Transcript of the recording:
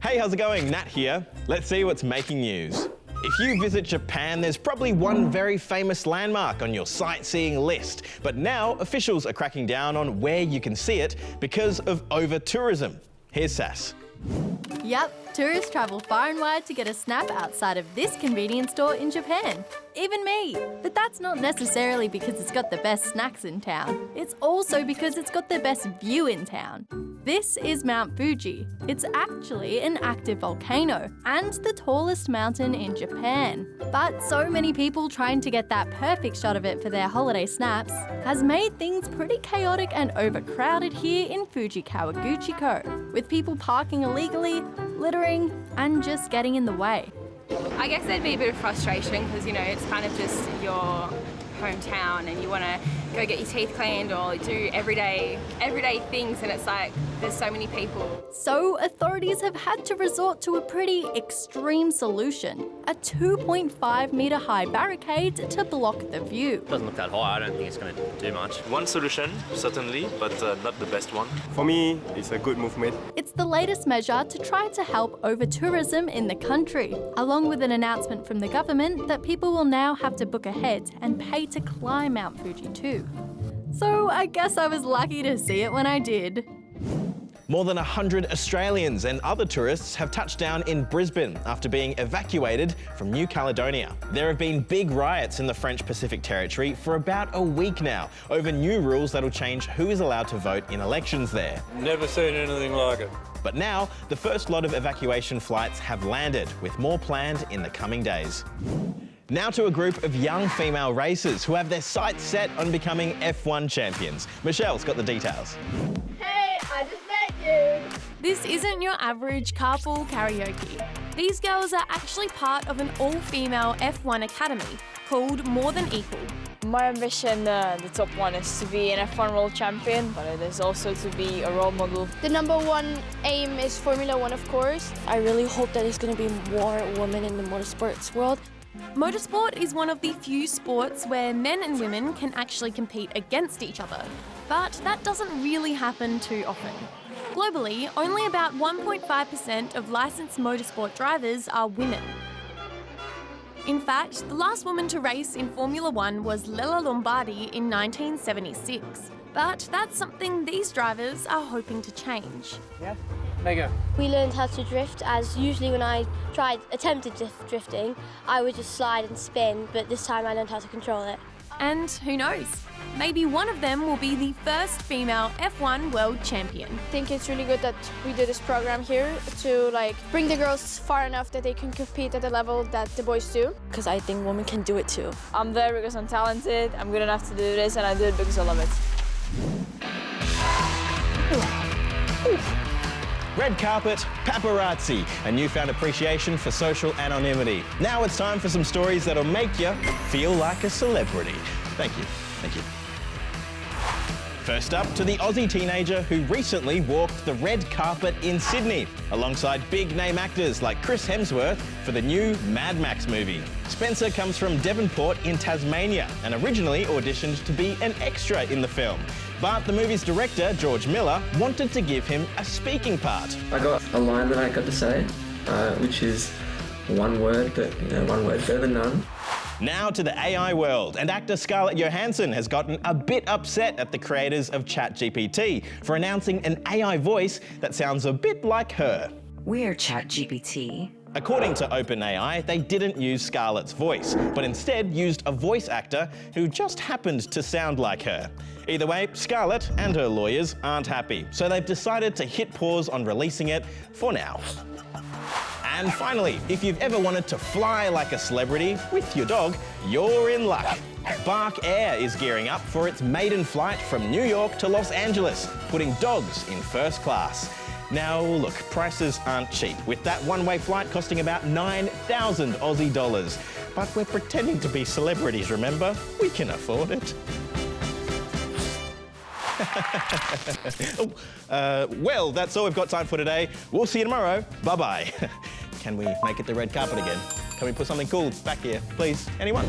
Hey, how's it going? Nat here. Let's see what's making news. If you visit Japan, there's probably one very famous landmark on your sightseeing list. But now officials are cracking down on where you can see it because of over-tourism. Here's Sass. Yep, tourists travel far and wide to get a snap outside of this convenience store in Japan. Even me. But that's not necessarily because it's got the best snacks in town. It's also because it's got the best view in town. This is Mt Fuji. It's actually an active volcano and the tallest mountain in Japan. But so many people trying to get that perfect shot of it for their holiday snaps has made things pretty chaotic and overcrowded here in Fujikawaguchiko, with people parking illegally, littering, and just getting in the way. I guess there'd be a bit of frustration because, it's kind of just your hometown and you want to go get your teeth cleaned or do everyday things, and it's like there's so many people. So authorities have had to resort to a pretty extreme solution, a 2.5 metre high barricade to block the view. It doesn't look that high. I don't think it's going to do much. One solution, certainly, but not the best one. For me, it's a good movement. It's the latest measure to try to help over-tourism in the country, along with an announcement from the government that people will now have to book ahead and pay to climb Mt Fuji too. So I guess I was lucky to see it when I did. More than 100 Australians and other tourists have touched down in Brisbane after being evacuated from New Caledonia. There have been big riots in the French Pacific Territory for about a week now over new rules that'll change who is allowed to vote in elections there. Never seen anything like it. But now, the first lot of evacuation flights have landed, with more planned in the coming days. Now to a group of young female racers who have their sights set on becoming F1 champions. Michelle's got the details. Hey, I just met you. This isn't your average carpool karaoke. These girls are actually part of an all-female F1 academy called More Than Equal. My ambition, the top one, is to be an F1 world champion, but it is also to be a role model. The number one aim is Formula 1, of course. I really hope that there's going to be more women in the motorsports world. Motorsport is one of the few sports where men and women can actually compete against each other, but that doesn't really happen too often. Globally, only about 1.5% of licensed motorsport drivers are women. In fact, the last woman to race in Formula 1 was Lella Lombardi in 1976. But that's something these drivers are hoping to change. Yeah, there you go. We learned how to drift, as usually when I attempted drifting, I would just slide and spin, but this time I learned how to control it. And who knows? Maybe one of them will be the first female F1 world champion. I think it's really good that we do this program here to bring the girls far enough that they can compete at the level that the boys do. Because I think women can do it too. I'm there because I'm talented, I'm good enough to do this, and I do it because I love it. Red carpet, paparazzi, a newfound appreciation for social anonymity. Now it's time for some stories that'll make you feel like a celebrity. Thank you. Thank you. First up, to the Aussie teenager who recently walked the red carpet in Sydney, alongside big-name actors like Chris Hemsworth for the new Mad Max movie. Spencer comes from Devonport in Tasmania and originally auditioned to be an extra in the film. But the movie's director, George Miller, wanted to give him a speaking part. I got a line that I got to say, which is one word, but one word better than none. Now to the AI world, and actor Scarlett Johansson has gotten a bit upset at the creators of ChatGPT for announcing an AI voice that sounds a bit like her. We're ChatGPT. According to OpenAI, they didn't use Scarlett's voice, but instead used a voice actor who just happened to sound like her. Either way, Scarlett and her lawyers aren't happy, so they've decided to hit pause on releasing it for now. And finally, if you've ever wanted to fly like a celebrity with your dog, you're in luck. Bark Air is gearing up for its maiden flight from New York to Los Angeles, putting dogs in first class. Now look, prices aren't cheap, with that one-way flight costing about 9,000 Aussie dollars. But we're pretending to be celebrities, remember? We can afford it. Well, that's all we've got time for today. We'll see you tomorrow. Bye-bye. Can we make it the red carpet again? Can we put something cool back here, please? Anyone?